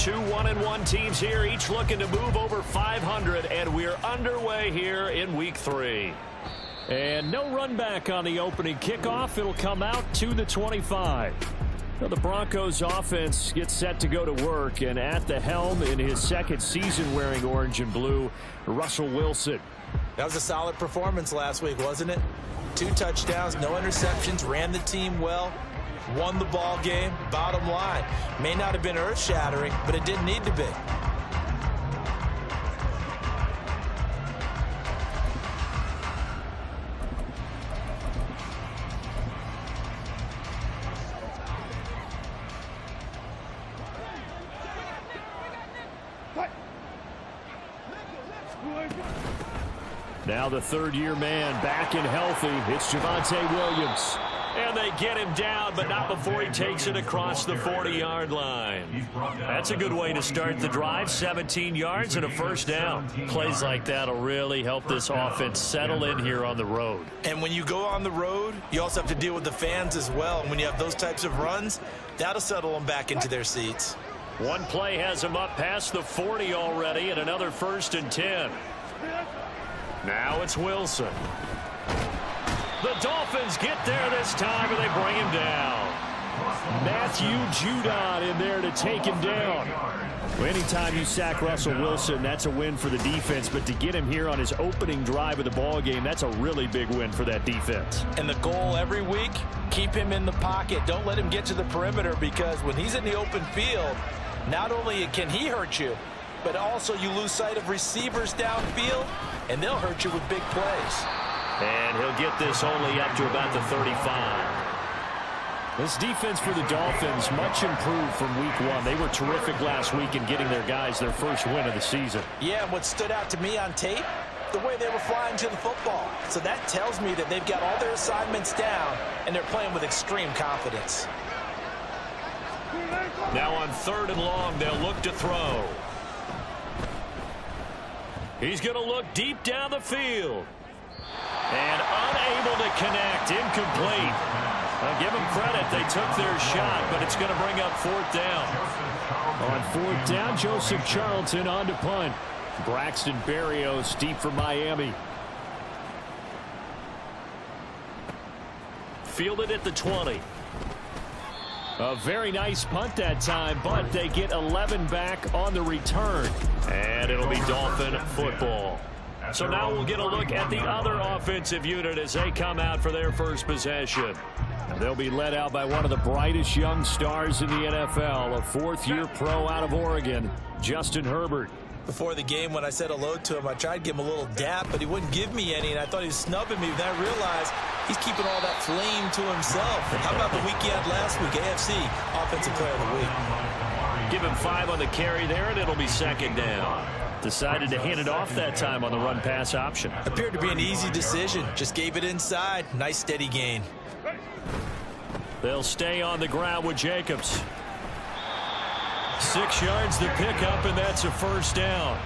Two 1-1 teams here, each looking to move over 500, and we're underway here in week 3. And no run back on the opening kickoff. It'll come out to the 25. Now the Broncos offense gets set to go to work, and at the helm in his second season wearing orange and blue, Russell Wilson. That was a solid performance last week, wasn't it? 2 touchdowns, no interceptions, ran the team well, won the ball game. Bottom line, may not have been earth-shattering, but it didn't need to be. Now the third-year man back and healthy. It's Javonte Williams. And they get him down, but not before he takes it across the 40-yard line. That's a good way to start the drive. 17 yards and a first down. Plays like that will really help this offense settle in here on the road. And when you go on the road, you also have to deal with the fans as well. And when you have those types of runs, that'll settle them back into their seats. One play has him up past the 40 already, and another 1st and 10. Now it's Wilson. The Dolphins get there this time, and they bring him down. Matthew Judon in there to take him down. Well, anytime you sack Russell Wilson, that's a win for the defense. But to get him here on his opening drive of the ball game, that's a really big win for that defense. And the goal every week, keep him in the pocket. Don't let him get to the perimeter, because when he's in the open field, not only can he hurt you, but also you lose sight of receivers downfield, and they'll hurt you with big plays. And he'll get this only up to about the 35. This defense for the Dolphins much improved from week 1. They were terrific last week in getting their guys their first win of the season. Yeah, and what stood out to me on tape, the way they were flying to the football. So that tells me that they've got all their assignments down, and they're playing with extreme confidence. Now on 3rd and long, they'll look to throw. He's going to look deep down the field. And unable to connect, incomplete. I'll give them credit, they took their shot, but it's going to bring up 4th down. On 4th down, Joseph Charlton on to punt. Braxton Berrios deep for Miami. Fielded at the 20. A very nice punt that time, but they get 11 back on the return. And it'll be Dolphin football. So now we'll get a look at the other offensive unit as they come out for their first possession. And they'll be led out by one of the brightest young stars in the NFL, a 4th-year pro out of Oregon, Justin Herbert. Before the game, when I said hello to him, I tried to give him a little dap, but he wouldn't give me any, and I thought he was snubbing me. Then I realized he's keeping all that flame to himself. How about the week he had last week? AFC Offensive Player of the Week. Give him 5 on the carry there, and it'll be 2nd down. Decided to hand it off that time on the run-pass option. Appeared to be an easy decision. Just gave it inside. Nice steady gain. They'll stay on the ground with Jacobs. 6 yards to pick up, and that's a first down.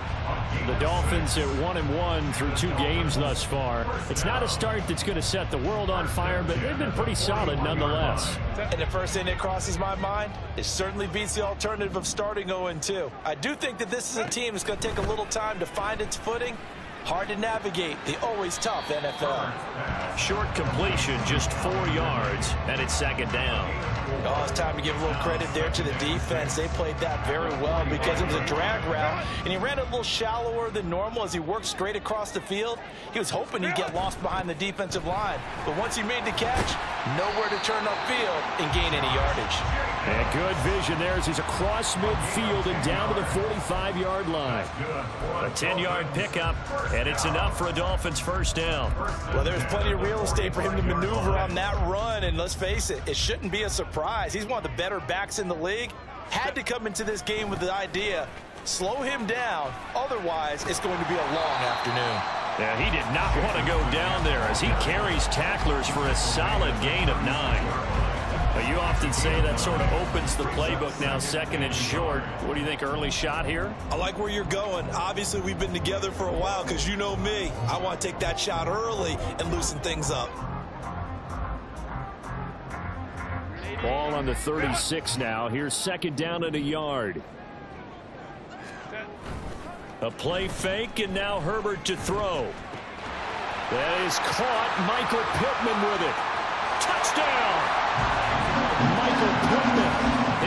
The Dolphins at 1-1 through 2 games thus far. It's not a start that's going to set the world on fire, but they've been pretty solid nonetheless. And the first thing that crosses my mind, it certainly beats the alternative of starting 0-2. I do think that this is a team that's going to take a little time to find its footing. Hard to navigate the always tough NFL. Short completion, just 4 yards, and it's 2nd down. Oh, it's time to give a little credit there to the defense. They played that very well because it was a drag route, and he ran a little shallower than normal as he worked straight across the field. He was hoping he'd get lost behind the defensive line, but once he made the catch, nowhere to turn upfield and gain any yardage. And good vision there as he's across midfield and down to the 45-yard line. A 10-yard pickup, and it's enough for a Dolphins first down. Well, there's plenty of real estate for him to maneuver on that run, and let's face it, it shouldn't be a surprise. He's one of the better backs in the league. Had to come into this game with the idea, slow him down, otherwise it's going to be a long afternoon. Yeah, he did not want to go down there as he carries tacklers for a solid gain of 9. But you often say that sort of opens the playbook now, 2nd and short. What do you think, early shot here? I like where you're going. Obviously, we've been together for a while because you know me. I want to take that shot early and loosen things up. Ball on the 36 now. Here's 2nd down and a yard. A play fake, and now Herbert to throw. That is caught. Michael Pittman with it. Touchdown! Michael Pittman,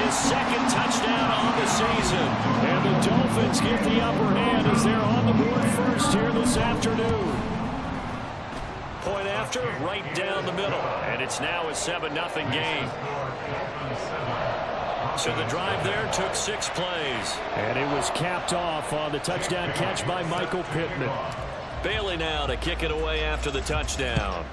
his second touchdown on the season. And the Dolphins get the upper hand as they're on the board first here this afternoon. Point after, right down the middle. And it's now a 7-0 game. So the drive there took 6 plays. And it was capped off on the touchdown catch by Michael Pittman. Bailey now to kick it away after the touchdown.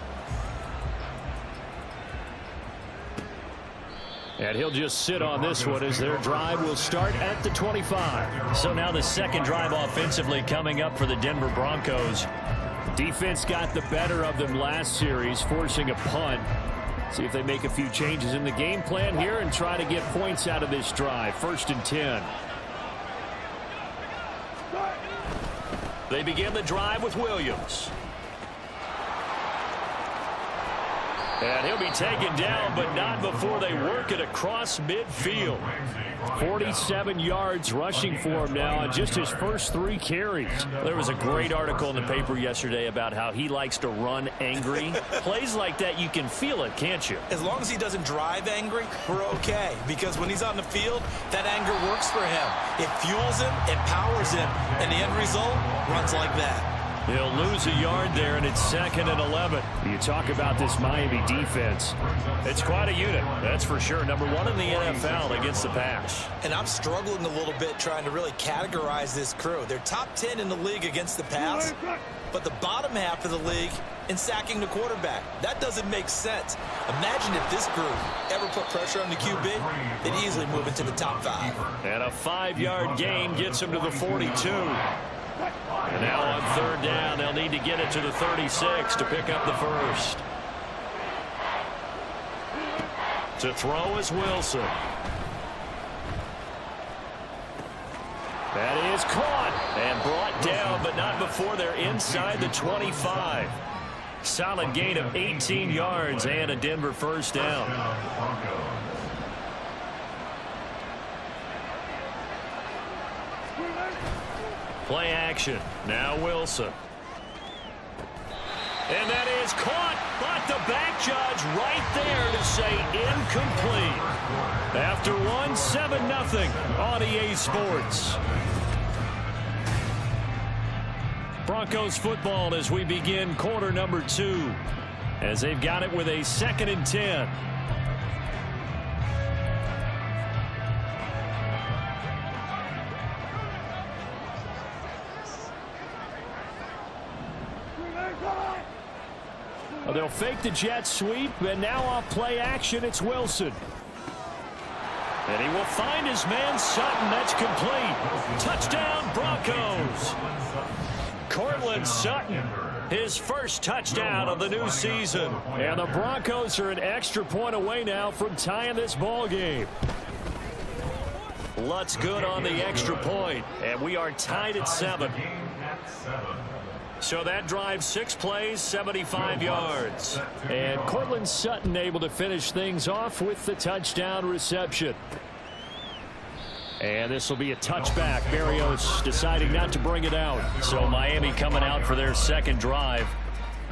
And he'll just sit on this one as their drive will start at the 25. So now the second drive offensively coming up for the Denver Broncos. Defense got the better of them last series, forcing a punt. See if they make a few changes in the game plan here and try to get points out of this drive. 1st and 10. They begin the drive with Williams. And he'll be taken down, but not before they work it across midfield. 47 yards rushing for him now on just his first 3 carries. There was a great article in the paper yesterday about how he likes to run angry. Plays like that, you can feel it, can't you? As long as he doesn't drive angry, we're okay. Because when he's on the field, that anger works for him. It fuels him, empowers him, and the end result runs like that. He'll lose a yard there, and it's 2nd and 11. You talk about this Miami defense. It's quite a unit, that's for sure. Number 1 in the NFL against the pass. And I'm struggling a little bit trying to really categorize this crew. They're top 10 in the league against the pass, but the bottom half of the league in sacking the quarterback. That doesn't make sense. Imagine if this group ever put pressure on the QB, they'd easily move into the top 5. And a 5-yard gain gets him to the 42. And now on 3rd down, they'll need to get it to the 36 to pick up the first. To throw is Wilson. That is caught and brought down, but not before they're inside the 25. Solid gain of 18 yards and a Denver first down. Play action. Now Wilson. And that is caught, but the back judge right there to say incomplete. After 7-0 on EA Sports. Broncos football as we begin quarter number 2. As they've got it with a 2nd and 10. They'll fake the jet sweep, and now off play action, it's Wilson. And he will find his man Sutton. That's complete. Touchdown, Broncos. Cortland Sutton, his first touchdown of the new season. And the Broncos are an extra point away now from tying this ball game. Lutz good on the extra point, and we are tied at 7. So that drive 6 plays, 75 yards. And Cortland Sutton able to finish things off with the touchdown reception. And this will be a touchback. Berrios deciding not to bring it out. So Miami coming out for their second drive.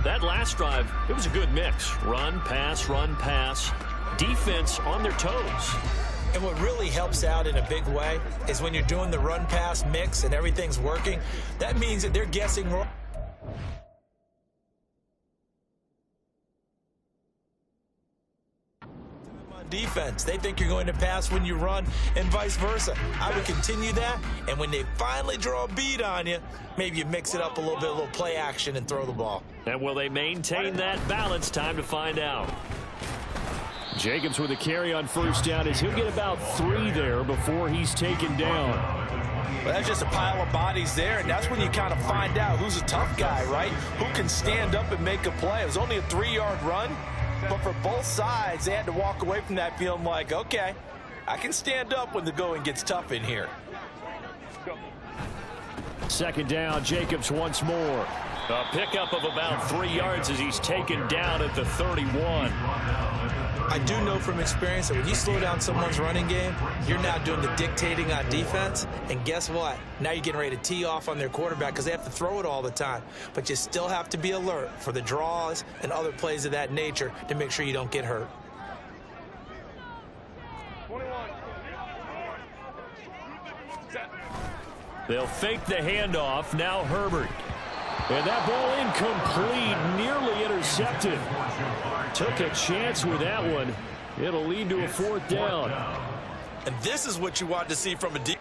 That last drive, it was a good mix. Run, pass. Defense on their toes. And what really helps out in a big way is when you're doing the run-pass mix and everything's working, that means that they're guessing wrong. Defense, they think you're going to pass when you run and vice versa. I would continue that, and when they finally draw a beat on you, maybe you mix it up a little play action and throw the ball. And will they maintain that balance? Time to find out. Jacobs with a carry on first down as he'll get about 3 there before he's taken down. Well, that's just a pile of bodies there, and that's when you kind of find out who's a tough guy, right? Who can stand up and make a play. It was only a 3-yard run. But for both sides, they had to walk away from that feeling like, okay, I can stand up when the going gets tough in here. 2nd down, Jacobs once more. A pickup of about 3 yards as he's taken down at the 31. I do know from experience that when you slow down someone's running game, you're now doing the dictating on defense. And guess what? Now you're getting ready to tee off on their quarterback because they have to throw it all the time. But you still have to be alert for the draws and other plays of that nature to make sure you don't get hurt. They'll fake the handoff. Now Herbert. And that ball incomplete, nearly intercepted. Took a chance with that one. It'll lead to a 4th down. And this is what you want to see from a deep.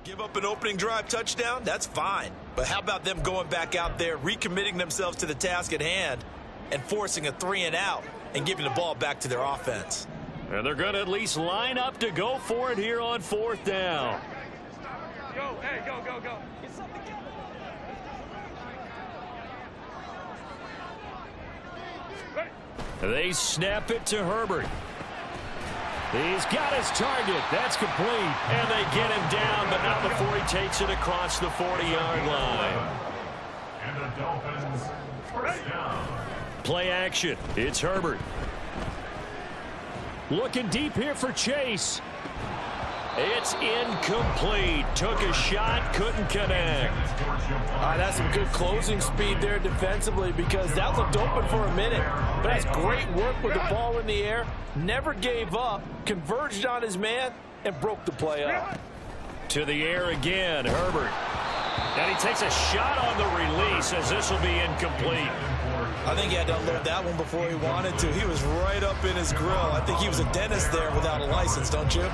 Give up an opening drive touchdown? That's fine. But how about them going back out there, recommitting themselves to the task at hand, and forcing a 3-and-out and giving the ball back to their offense? And they're going to at least line up to go for it here on 4th down. Go, hey, go, go, go. They snap it to Herbert. He's got his target. That's complete. And they get him down, but not before he takes it across the 40-yard line. And the Dolphins, first down. Play action. It's Herbert. Looking deep here for Chase. It's incomplete. Took a shot, couldn't connect. That's some good closing speed there defensively because that looked open for a minute. But that's great work with the ball in the air. Never gave up, converged on his man, and broke the play up. To the air again, Herbert. And he takes a shot on the release as this will be incomplete. I think he had to unload that one before he wanted to. He was right up in his grill. I think he was a dentist there without a license, don't you?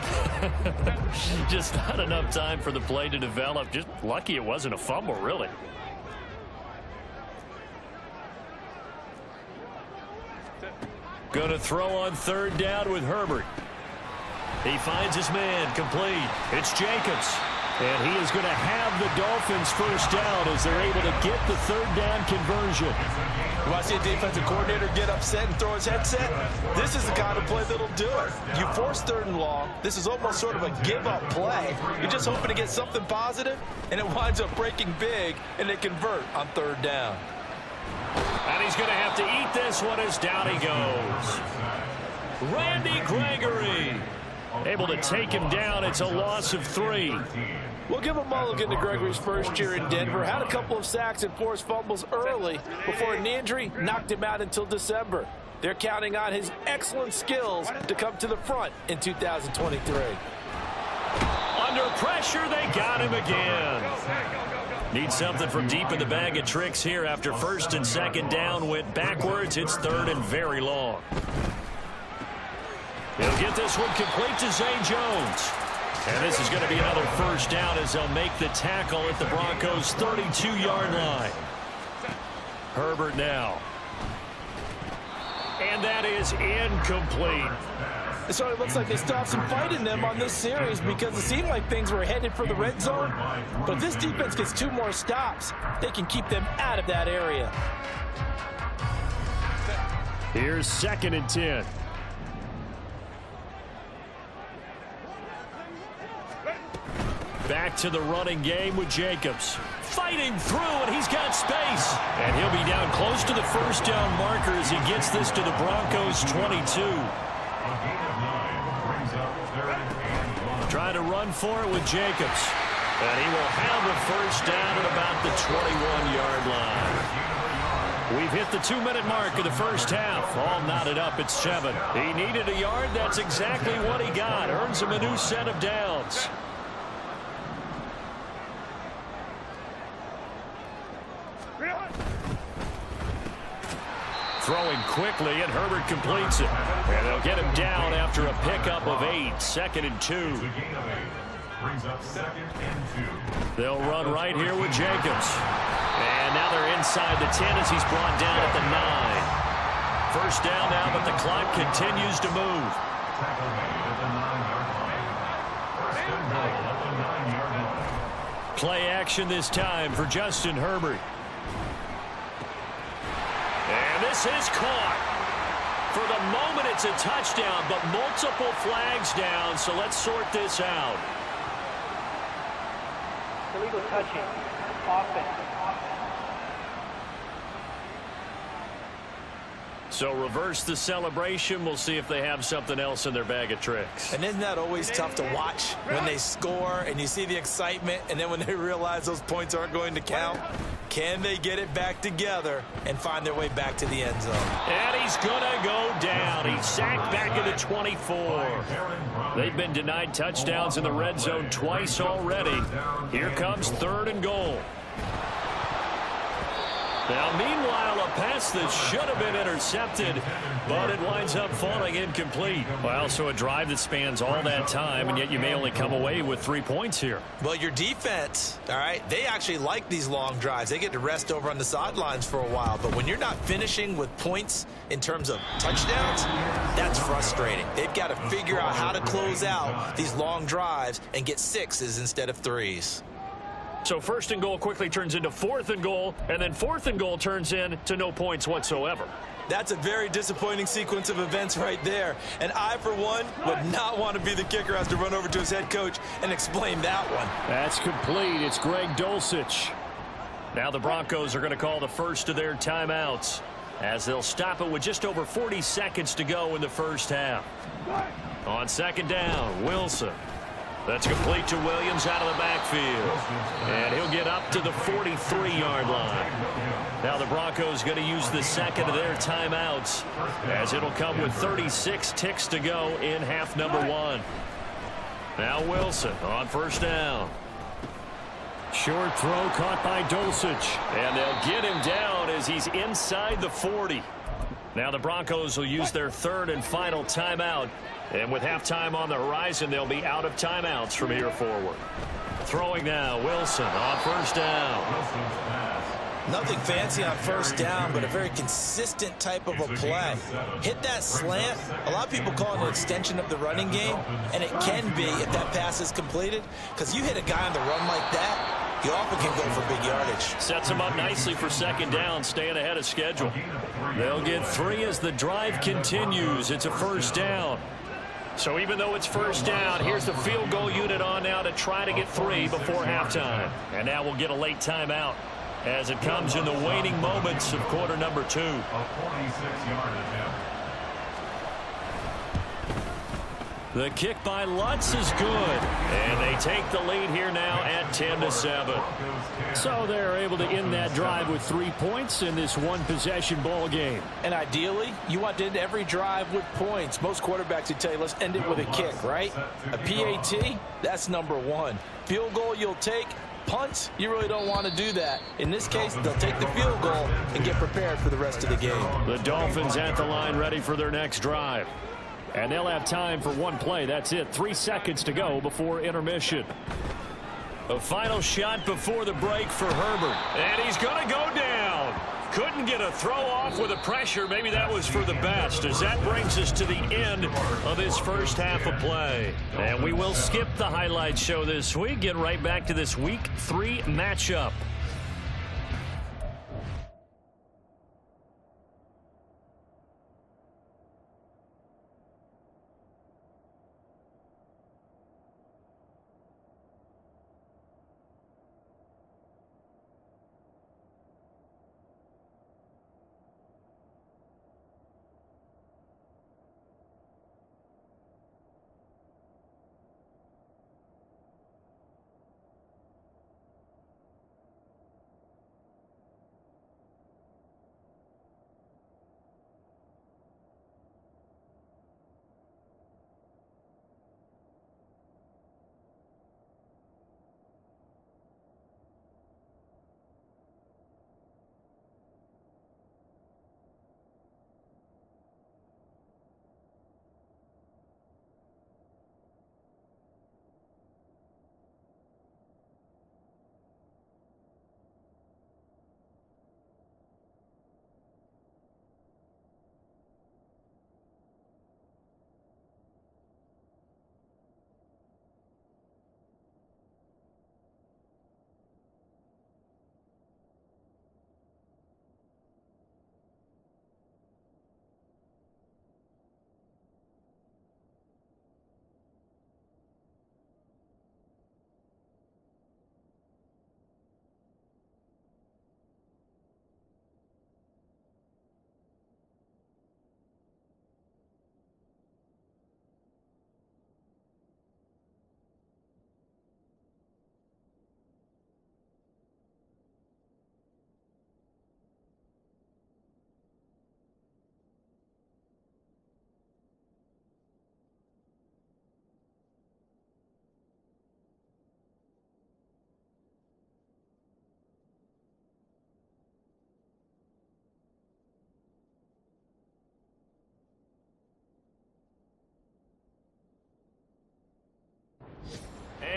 Just not enough time for the play to develop. Just lucky it wasn't a fumble, really. Going to throw on 3rd down with Herbert. He finds his man, complete. It's Jacobs. And he is going to have the Dolphins first down as they're able to get the 3rd down conversion. You want to see a defensive coordinator get upset and throw his headset? This is the kind of play that'll do it. You force 3rd and long. This is almost sort of a give-up play. You're just hoping to get something positive, and it winds up breaking big, and they convert on 3rd down. And he's going to have to eat this one as down he goes. Randy Gregory able to take him down. It's a loss of 3. We'll give a mulligan to Gregory's first year in Denver. Had a couple of sacks and forced fumbles early before a knee injury knocked him out until December. They're counting on his excellent skills to come to the front in 2023. Under pressure, they got him again. Need something from deep in the bag of tricks here after 1st and 2nd down went backwards. It's 3rd and very long. He'll get this one complete to Zay Jones. And this is going to be another first down as they'll make the tackle at the Broncos' 32-yard line. Herbert now. And that is incomplete. So it looks like they stopped some fight in them on this series because it seemed like things were headed for the red zone. But if this defense gets 2 more stops, they can keep them out of that area. Here's 2nd and 10. Back to the running game with Jacobs. Fighting through, and he's got space. And he'll be down close to the first down marker as he gets this to the Broncos' 22. Trying to run for it with Jacobs. And he will have the first down at about the 21-yard line. We've hit the 2-minute mark of the first half. All knotted up at 7. He needed a yard. That's exactly what he got. Earns him a new set of downs. Throwing quickly, and Herbert completes it. And they'll get him down after a pickup of 8. 2nd and 2. Brings up 2nd and 2. They'll run right here with Jacobs. And now they're inside the 10 as he's brought down at the 9. First down now, but the clock continues to move. Tackle made at the 9-yard line. First and goal at the 9-yard line. Play action this time for Justin Herbert. And this is caught. For the moment, it's a touchdown, but multiple flags down, so let's sort this out. Illegal touching. Offense. So reverse the celebration. We'll see if they have something else in their bag of tricks. And isn't that always tough to watch when they score and you see the excitement, and then when they realize those points aren't going to count? Can they get it back together and find their way back to the end zone? And he's going to go down. He's sacked back at the 24. They've been denied touchdowns in the red zone twice already. Here comes 3rd and goal. Now, meanwhile, a pass that should have been intercepted, but it winds up falling incomplete. Well, so a drive that spans all that time, and yet you may only come away with 3 points here. Well, your defense, all right, they actually like these long drives. They get to rest over on the sidelines for a while, but when you're not finishing with points in terms of touchdowns, that's frustrating. They've got to figure out how to close out these long drives and get 6s instead of 3s. So 1st and goal quickly turns into 4th and goal, and then 4th and goal turns into no points whatsoever. That's a very disappointing sequence of events right there. And I, for one, would not want to be the kicker who has to run over to his head coach and explain that one. That's complete. It's Greg Dulcich. Now the Broncos are going to call the first of their timeouts as they'll stop it with just over 40 seconds to go in the first half. On 2nd down, Wilson. That's complete to Williams out of the backfield. And he'll get up to the 43-yard line. Now the Broncos going to use the second of their timeouts as it'll come with 36 ticks to go in half number 1. Now Wilson on 1st down. Short throw caught by Dulcich. And they'll get him down as he's inside the 40. Now the Broncos will use their 3rd and final timeout. And with halftime on the horizon, they'll be out of timeouts from here forward. Throwing now, Wilson on 1st down. Nothing fancy on 1st down, but a very consistent type of a play. Hit that slant. A lot of people call it an extension of the running game, and it can be if that pass is completed, because you hit a guy on the run like that, you often can go for big yardage. Sets him up nicely for 2nd down, staying ahead of schedule. They'll get 3 as the drive continues. It's a 1st down. So even though it's 1st down, here's the field goal unit on now to try to get 3 before halftime. And now we'll get a late timeout as it comes in the waning moments of quarter number 2. A 46-yard attempt. The kick by Lutz is good. And they take the lead here now at 10-7. So they're able to end that drive with 3 points in this one-possession ball game. And ideally, you want to end every drive with points. Most quarterbacks would tell you, let's end it with a kick, right? A PAT, that's number 1. Field goal you'll take. Punts, you really don't want to do that. In this case, they'll take the field goal and get prepared for the rest of the game. The Dolphins at the line ready for their next drive. And they'll have time for 1 play. That's it. 3 seconds to go before intermission. A final shot before the break for Herbert. And he's going to go down. Couldn't get a throw off with the pressure. Maybe that was for the best, as that brings us to the end of this first half of play. And we will skip the highlight show this week. Get right back to this Week 3 matchup.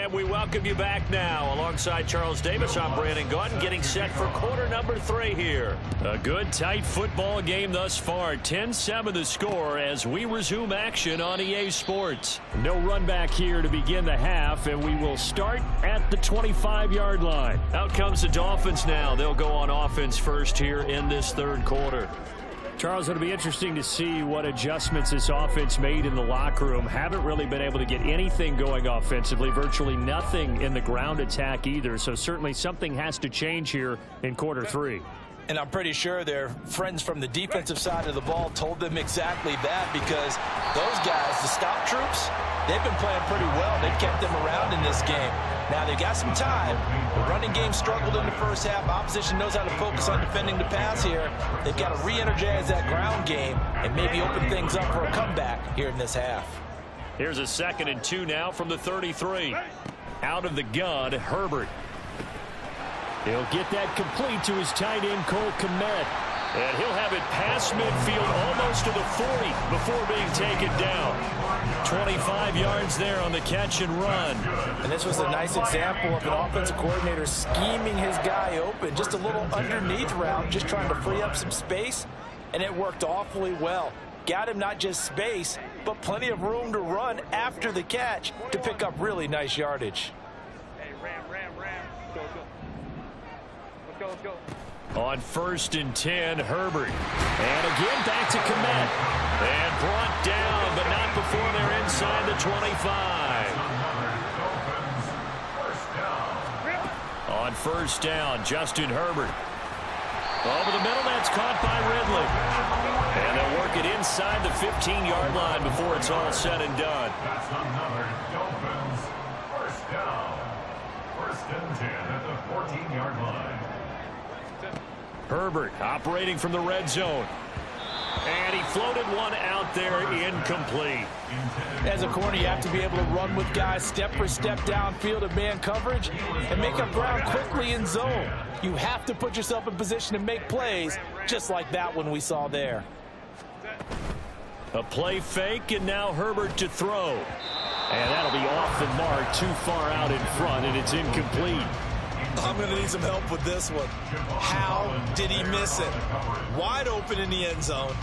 And we welcome you back now. Alongside Charles Davis, I'm Brandon Gautin, getting set for quarter number 3 here. A good, tight football game thus far. 10-7 the score as we resume action on EA Sports. No run back here to begin the half, and we will start at the 25-yard line. Out comes the Dolphins now. They'll go on offense first here in this third quarter. Charles, it'll be interesting to see what adjustments this offense made in the locker room. Haven't really been able to get anything going offensively, virtually nothing in the ground attack either. So certainly something has to change here in quarter 3. And I'm pretty sure their friends from the defensive side of the ball told them exactly that, because those guys, the stop troops, they've been playing pretty well. They've kept them around in this game. Now, they've got some time. The running game struggled in the first half. Opposition knows how to focus on defending the pass here. They've got to re-energize that ground game and maybe open things up for a comeback here in this half. Here's a 2nd and 2 now from the 33. Out of the gun, Herbert. He'll get that complete to his tight end, Cole Kmet. And he'll have it past midfield almost to the 40 before being taken down. 25 yards there on the catch and run. And this was a nice example of an offensive coordinator scheming his guy open. Just a little underneath route, just trying to free up some space. And it worked awfully well. Got him not just space, but plenty of room to run after the catch to pick up really nice yardage. Hey, ram. Go. Let's go. On 1st and 10, Herbert. And again, back to Kmet. And brought down, but not before they're inside the 25. On 1st down, Justin Herbert. Over the middle, that's caught by Ridley. And they'll work it inside the 15-yard line before it's all said and done. That's another Dolphins first down. 1st and 10 at the 14-yard line. Herbert operating from the red zone. And he floated one out there, incomplete. As a corner, you have to be able to run with guys step for step downfield of man coverage and make up ground quickly in zone. You have to put yourself in position to make plays, just like that one we saw there. A play fake, and now Herbert to throw. And that'll be off the mark, too far out in front, and it's incomplete. I'm going to need some help with this one. How did he miss it? Wide open in the end zone.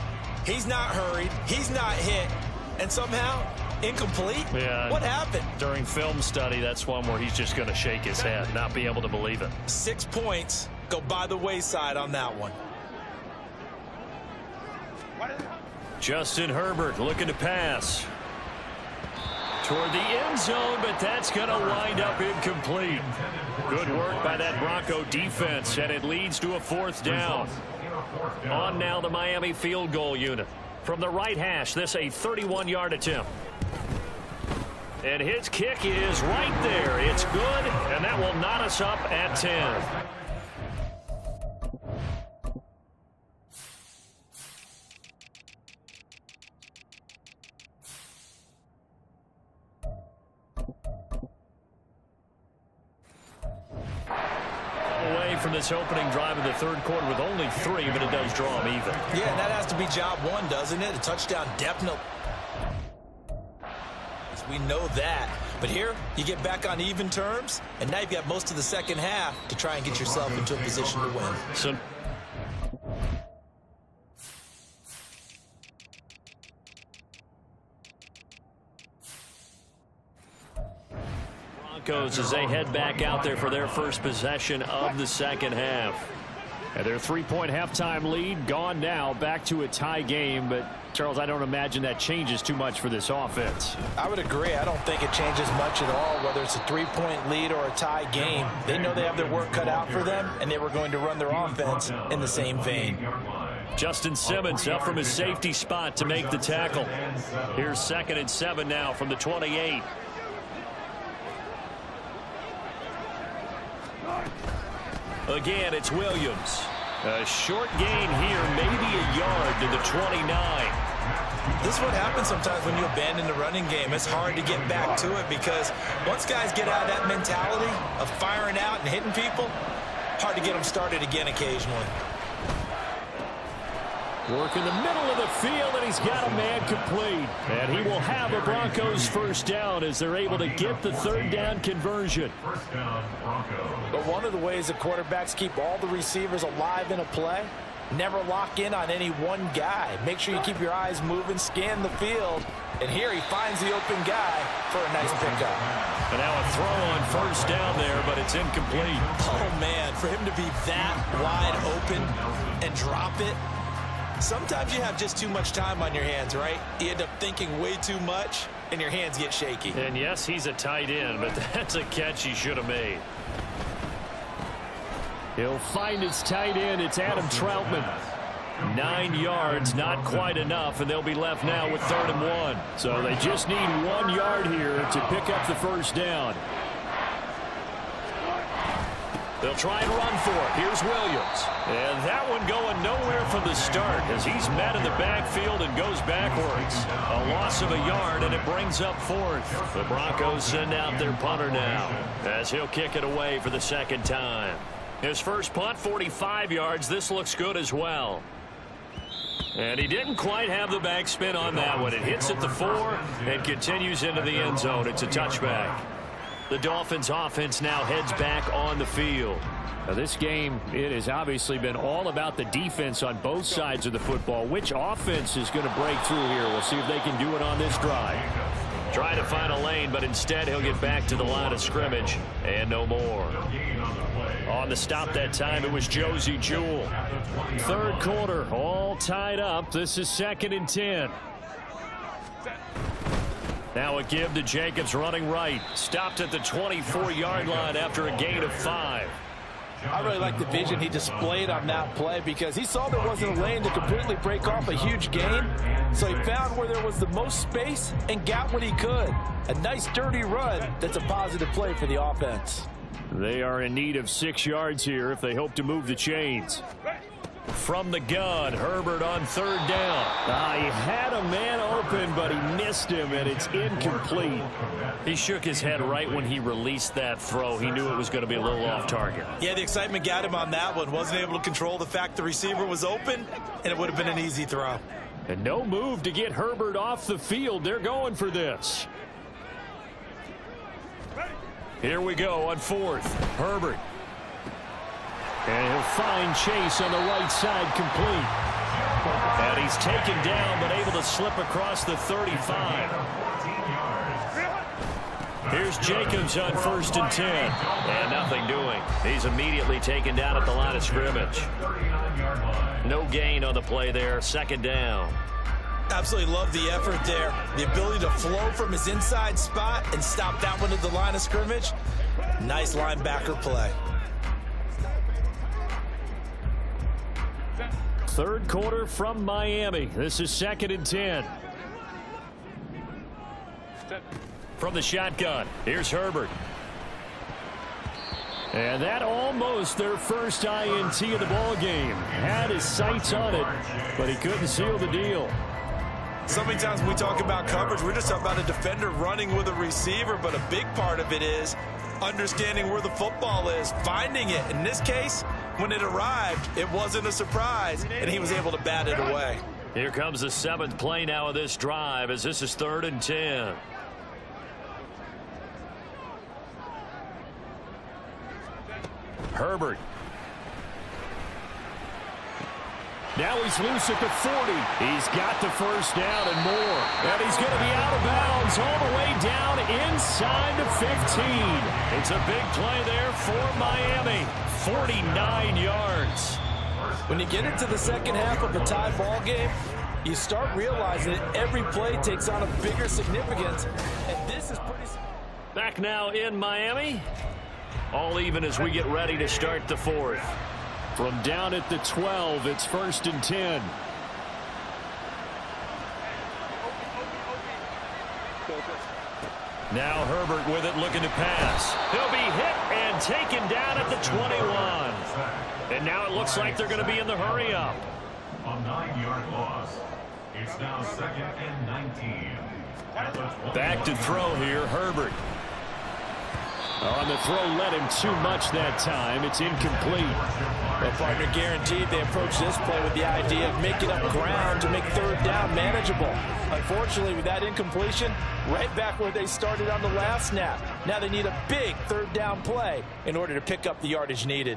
He's not hurried. He's not hit. And somehow, incomplete? Yeah. What happened? During film study, that's one where he's just going to shake his head, not be able to believe it. 6 points go by the wayside on that one. Justin Herbert looking to pass. Toward the end zone, but that's going to wind up incomplete. Good work by that Bronco defense, and it leads to a 4th down. On now the Miami field goal unit. From the right hash, this a 31-yard attempt. And his kick is right there. It's good, and that will knot us up at 10. From this opening drive in the third quarter with only 3, but it does draw them even. Yeah, and that has to be job 1, doesn't it? A touchdown definitely. We know that. But here, you get back on even terms, and now you've got most of the second half to try and get yourself into a position to win. So as they head back out there for their first possession of the second half. And their 3-point halftime lead gone now, back to a tie game. But, Charles, I don't imagine that changes too much for this offense. I would agree. I don't think it changes much at all, whether it's a 3-point lead or a tie game. They know they have their work cut out for them, and they were going to run their offense in the same vein. Justin Simmons up from his safety spot to make the tackle. Here's 2nd and 7 now from the 28. Again, it's Williams. A short gain here, maybe a yard to the 29. This is what happens sometimes when you abandon the running game. It's hard to get back to it because once guys get out of that mentality of firing out and hitting people, hard to get them started again occasionally. Working the middle of the field, and he's got a man complete. And he will have a Broncos first down as they're able to get the third down conversion. First down, Broncos. But one of the ways that quarterbacks keep all the receivers alive in a play, never lock in on any one guy. Make sure you keep your eyes moving, scan the field. And here he finds the open guy for a nice pickup. And now a throw on first down there, but it's incomplete. Oh, man, for him to be that wide open and drop it. Sometimes you have just too much time on your hands, right? You end up thinking way too much, and your hands get shaky. And yes, he's a tight end, but that's a catch he should have made. He'll find his tight end. It's Adam Troutman. 9 yards, not quite enough, and they'll be left now with 3rd and 1. So they just need 1 yard here to pick up the first down. They'll try and run for it. Here's Williams. And that one going nowhere from the start as he's met in the backfield and goes backwards. A loss of a yard, and it brings up 4th. The Broncos send out their punter now as he'll kick it away for the second time. His first punt, 45 yards. This looks good as well. And he didn't quite have the backspin on that one. It hits at the 4 and continues into the end zone. It's a touchback. The Dolphins offense now heads back on the field. Now this game, it has obviously been all about the defense on both sides of the football. Which offense is going to break through here? We'll see if they can do it on this drive. Trying to find a lane, but instead he'll get back to the line of scrimmage and no more. On the stop that time, it was Josie Jewell. 3rd quarter, all tied up. This is 2nd and 10. Now a give to Jacobs running right. Stopped at the 24-yard line after a gain of 5. I really like the vision he displayed on that play because he saw there wasn't a lane to completely break off a huge gain. So he found where there was the most space and got what he could. A nice dirty run that's a positive play for the offense. They are in need of 6 yards here if they hope to move the chains. From the gun, Herbert on 3rd down. He had a man open, but he missed him, and it's incomplete. He shook his head right when he released that throw. He knew it was going to be a little off target. Yeah, the excitement got him on that one. Wasn't able to control the fact the receiver was open, and it would have been an easy throw. And no move to get Herbert off the field. They're going for this. Here we go on 4th. Herbert. And he'll find Chase on the right side complete. And he's taken down but able to slip across the 35. Here's Jacobs on 1st and 10. And nothing doing. He's immediately taken down at the line of scrimmage. No gain on the play there. 2nd down. Absolutely love the effort there. The ability to flow from his inside spot and stop that one at the line of scrimmage. Nice linebacker play. 3rd quarter from Miami. This is 2nd and 10. From the shotgun, here's Herbert. And that almost their first INT of the ball game. Had his sights on it, but he couldn't seal the deal. So many times when we talk about coverage, we're just talking about a defender running with a receiver, but a big part of it is understanding where the football is, finding it. In this case, when it arrived, it wasn't a surprise, and he was able to bat it away. Here comes the 7th play now of this drive as this is 3rd and 10. Herbert. Now he's loose at the 40. He's got the first down and more. And he's going to be out of bounds all the way down inside the 15. It's a big play there for Miami. 49 yards. When you get into the second half of a tie ball game, you start realizing that every play takes on a bigger significance. And this is pretty... Back now in Miami. All even as we get ready to start the 4th. From down at the 12, it's 1st and 10. Now Herbert with it, looking to pass. He'll be hit and taken down at the 21. And now it looks like they're going to be in the hurry up. A 9-yard loss. It's now 2nd and 19. Back to throw here, Herbert. On the throw led him too much that time. It's incomplete. Well, partner, guaranteed they approach this play with the idea of making up ground to make third down manageable. Unfortunately, with that incompletion, right back where they started on the last snap. Now they need a big third down play in order to pick up the yardage needed.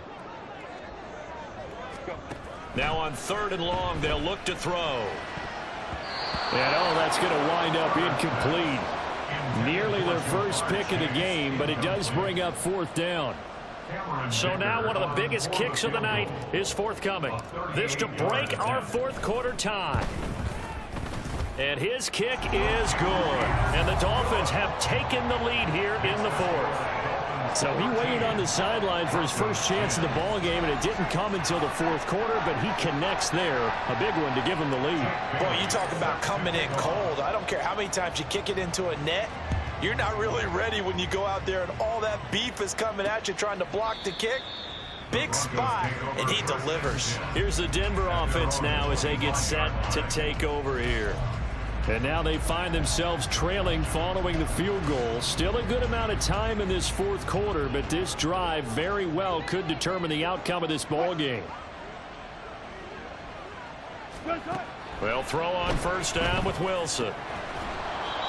Now on 3rd and long, they'll look to throw. And that's going to wind up incomplete. Nearly their first pick of the game, but it does bring up 4th down. So now one of the biggest kicks of the night is forthcoming. This to break our 4th quarter tie. And his kick is good. And the Dolphins have taken the lead here in the 4th. So he waited on the sideline for his first chance of the ball game, and it didn't come until the 4th quarter, but he connects there. A big one to give him the lead. Boy, you talk about coming in cold. I don't care how many times you kick it into a net. You're not really ready when you go out there and all that beef is coming at you trying to block the kick. Big spot, and he delivers. Here's the Denver offense now as they get set to take over here. And now they find themselves trailing following the field goal. Still a good amount of time in this 4th quarter, but this drive very well could determine the outcome of this ball game. They'll throw on 1st down with Wilson.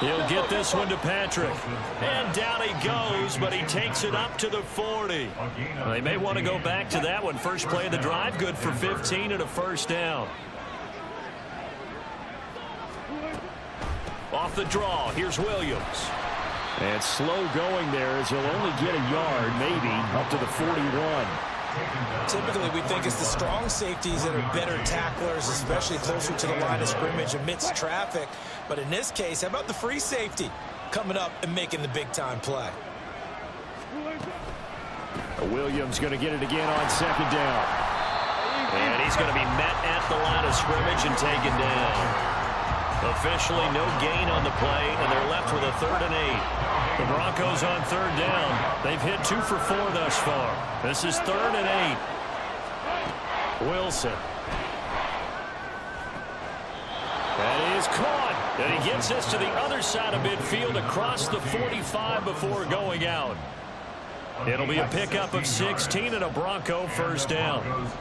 He'll get this one to Patrick. And down he goes, but he takes it up to the 40. They may want to go back to that one. First play of the drive, good for 15 and a 1st down. Off the draw, here's Williams. And slow going there as he'll only get a yard, maybe, up to the 41. Typically, we think it's the strong safeties that are better tacklers, especially closer to the line of scrimmage amidst traffic. But in this case, how about the free safety coming up and making the big-time play? Williams going to get it again on 2nd down. And he's going to be met at the line of scrimmage and taken down. Officially no gain on the play, and they're left with a 3rd and 8. The Broncos on 3rd down. They've hit 2 for 4 thus far. This is 3rd and 8. Wilson. That is caught. And he gets this to the other side of midfield across the 45 before going out. It'll be a pickup of 16 and a Bronco 1st down.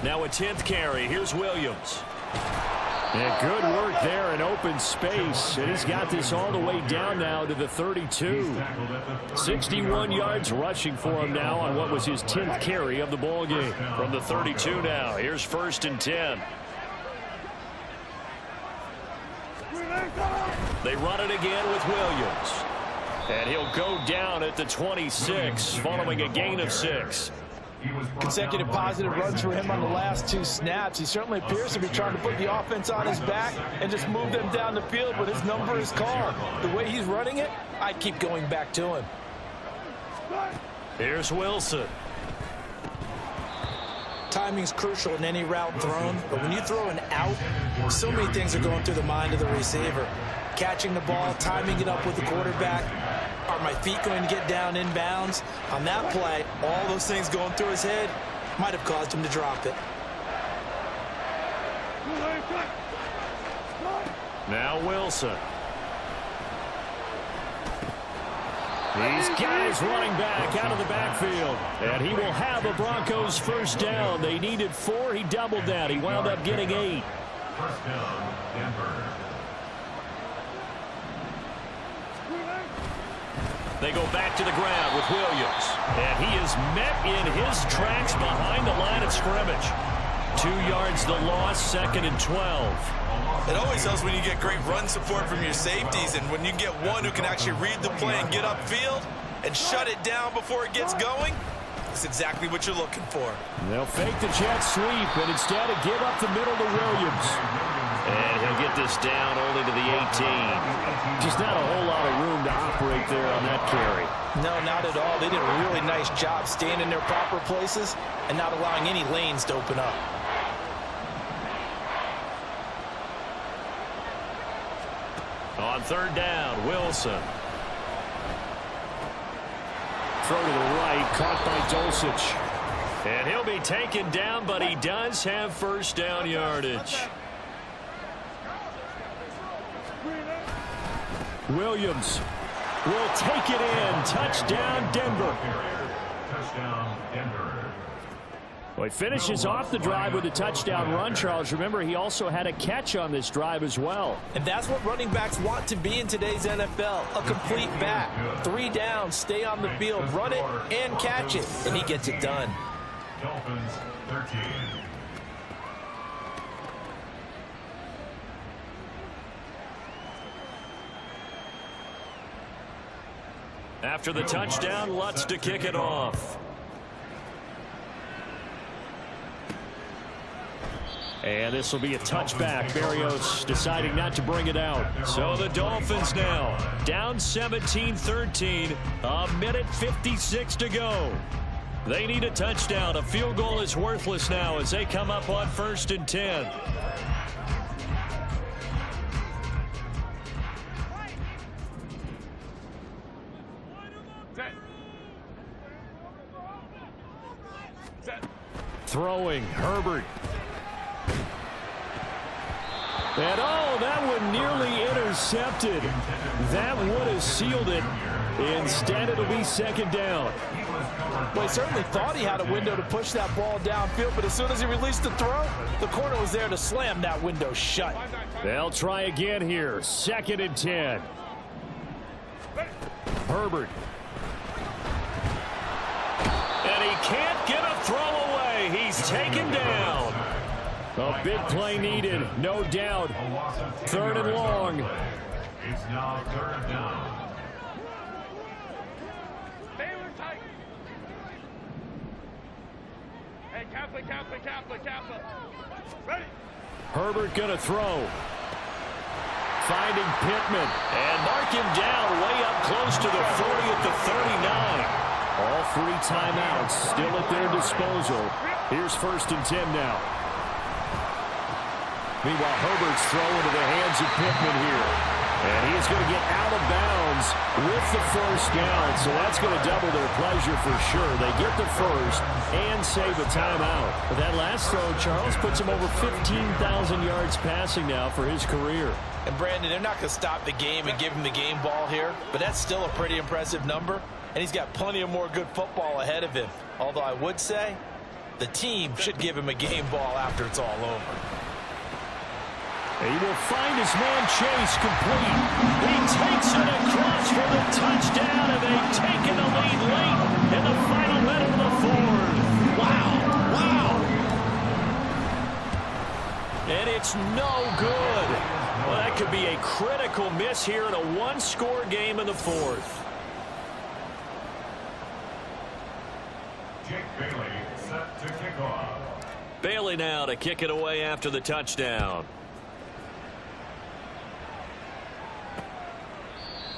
Now a 10th carry. Here's Williams. And good work there in open space. And he's got this all the way down now to the 32. 61 yards rushing for him now on what was his 10th carry of the ball game. From the 32 now. Here's 1st and 10. They run it again with Williams. And he'll go down at the 26 following a gain of 6. Consecutive positive runs for him on the last 2 snaps. He certainly appears to be trying to put the offense on his back and just move them down the field, but his number is called. The way he's running it, I'd keep going back to him. Here's Wilson. Timing's crucial in any route thrown, but when you throw an out, so many things are going through the mind of the receiver. Catching the ball, timing it up with the quarterback. Are my feet going to get down inbounds? On that play, all those things going through his head might have caused him to drop it. Now Wilson. He's got his running back out of the backfield. And he will have a Broncos 1st down. They needed 4. He doubled that. He wound up getting 8. 1st down, Denver. They go back to the ground with Williams. And he is met in his tracks behind the line of scrimmage. 2 yards the loss, 2nd and 12. It always helps when you get great run support from your safeties, and when you get one who can actually read the play and get upfield and shut it down before it gets going, it's exactly what you're looking for. They'll fake the jet sweep, and instead of give up the middle to Williams. And he'll get this down only to the 18. Just not a whole lot of room to operate there on that carry. No, not at all. They did a really nice job staying in their proper places and not allowing any lanes to open up. On 3rd down, Wilson. Throw to the right, caught by Dulcich. And he'll be taken down, but he does have 1st down yardage. Williams will take it in. Touchdown, Denver. Touchdown, Denver. Well, he finishes off the drive with a touchdown run, Charles. Remember, he also had a catch on this drive as well. And that's what running backs want to be in today's NFL, a complete back. 3 downs, stay on the field, run it, and catch it, and he gets it done. Dolphins 13. After the touchdown, Lutz to kick it off. And this will be a touchback. Berrios deciding not to bring it out. So the Dolphins now down 17-13. A minute 56 to go. They need a touchdown. A field goal is worthless now as they come up on 1st and 10. Throwing, Herbert. And oh, that one nearly intercepted. That would have sealed it. Instead, it'll be 2nd down. Well, he certainly thought he had a window to push that ball downfield, but as soon as he released the throw, the corner was there to slam that window shut. They'll try again here. 2nd and 10. Herbert. And he can't get a throw away. He's taken down. A big play needed, no doubt. 3rd and long. It's now 3rd down. Hey, Kappa. Ready? Herbert gonna throw. Finding Pittman. And mark him down way up close to the 40 at the 39. All 3 timeouts still at their disposal. Here's 1st and 10 now. Meanwhile, Herbert's throw into the hands of Pittman here. And he's going to get out of bounds with the 1st down. So that's going to double their pleasure for sure. They get the 1st and save a timeout. But that last throw, Charles, puts him over 15,000 yards passing now for his career. And Brandon, they're not going to stop the game and give him the game ball here, but that's still a pretty impressive number. And he's got plenty of more good football ahead of him. Although I would say the team should give him a game ball after it's all over. He will find his man Chase complete. He takes it across for the touchdown, and they've taken the lead late in the final minute of the 4th. Wow. And it's no good. Well, that could be a critical miss here in a 1-score game in the 4th. Jake Bailey set to kick off. Bailey now to kick it away after the touchdown.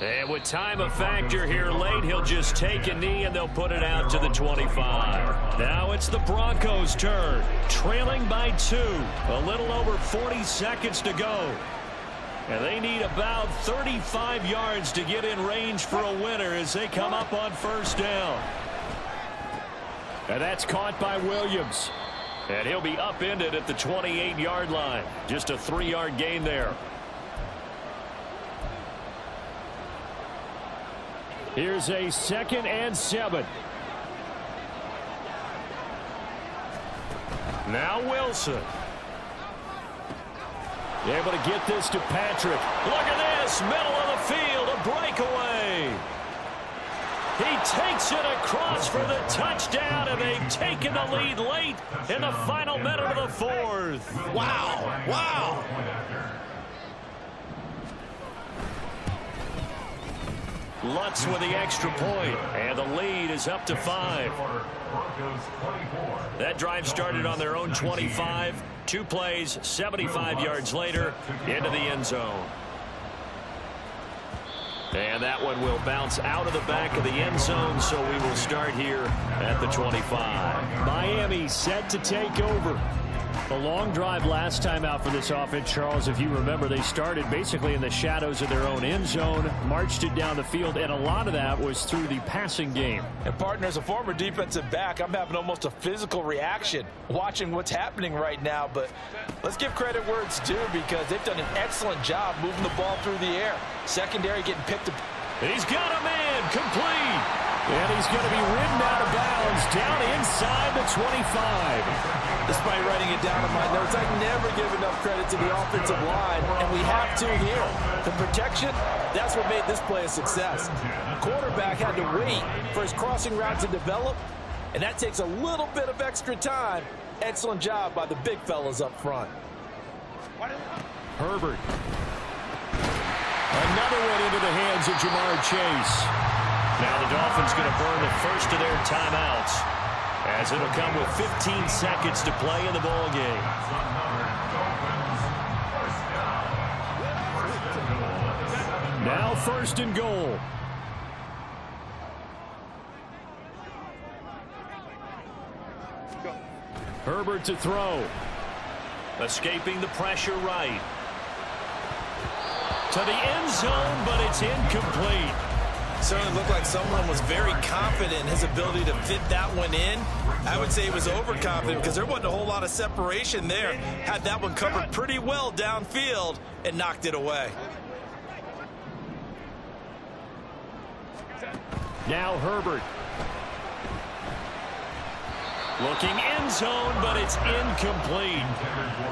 And with time a factor here late, he'll just take a knee and they'll put it out to the 25. Now it's the Broncos' turn, trailing by 2. A little over 40 seconds to go. And they need about 35 yards to get in range for a winner as they come up on 1st down. And that's caught by Williams. And he'll be upended at the 28-yard line. Just a 3-yard gain there. Here's a 2nd and 7. Now Wilson. Able to get this to Patrick. Look at this, middle of the field, a breakaway. He takes it across for the touchdown, and they've taken the lead late in the final minute of the 4th. Wow. Lutz with the extra point, and the lead is up to 5. That drive started on their own 25. 2 plays, 75 yards later, into the end zone. And that one will bounce out of the back of the end zone, so we will start here at the 25. Miami set to take over. A long drive last time out for this offense, Charles. If you remember, they started basically in the shadows of their own end zone, marched it down the field, and a lot of that was through the passing game. And partner, as a former defensive back, I'm having almost a physical reaction watching what's happening right now. But let's give credit where it's due, because they've done an excellent job moving the ball through the air. Secondary getting picked up. He's got a man, complete. And he's going to be ridden out of bounds down inside the 25. Despite writing it down in my notes, I never give enough credit to the offensive line, and we have to here. The protection, that's what made this play a success. Quarterback had to wait for his crossing route to develop, and that takes a little bit of extra time. Excellent job by the big fellas up front. Herbert. Another one into the hands of Jamar Chase. Now the Dolphins going to burn the first of their timeouts, as it'll come with 15 seconds to play in the ball game. Now first and goal. Herbert to throw. Escaping the pressure right. To the end zone, but it's incomplete. Certainly looked like someone was very confident in his ability to fit that one in. I would say he was overconfident, because there wasn't a whole lot of separation there. Had that one covered pretty well downfield and knocked it away. Now Herbert. Looking end zone, but it's incomplete.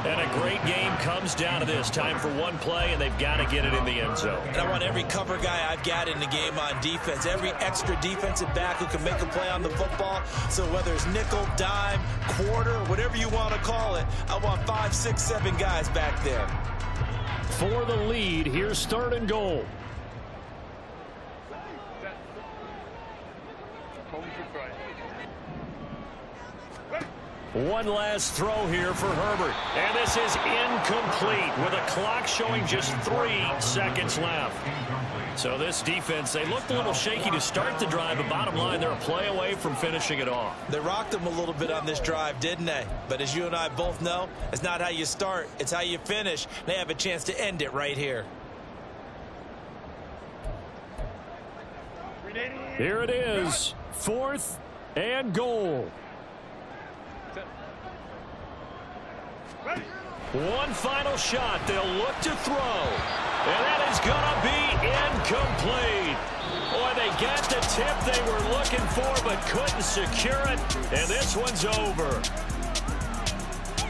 And a great game comes down to this. Time for one play, and they've got to get it in the end zone. And I want every cover guy I've got in the game on defense, every extra defensive back who can make a play on the football. So whether it's nickel, dime, quarter, whatever you want to call it, I want 5, 6, 7 guys back there. For the lead, here's third and goal. One last throw here for Herbert. And this is incomplete with a clock showing just 3 seconds left. So this defense, they looked a little shaky to start the drive, but bottom line, they're a play away from finishing it off. They rocked them a little bit on this drive, didn't they? But as you and I both know, it's not how you start, it's how you finish. They have a chance to end it right here. Here it is, 4th and goal. One final shot. They'll look to throw. And that is going to be incomplete. Boy, they got the tip they were looking for, but couldn't secure it. And this one's over.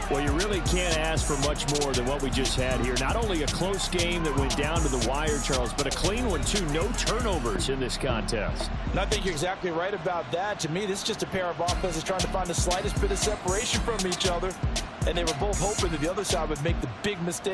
Well, you really can't ask for much more than what we just had here. Not only a close game that went down to the wire, Charles, but a clean one, too. No turnovers in this contest. And I think you're exactly right about that. To me, this is just a pair of offenses trying to find the slightest bit of separation from each other. And they were both hoping that the other side would make the big mistake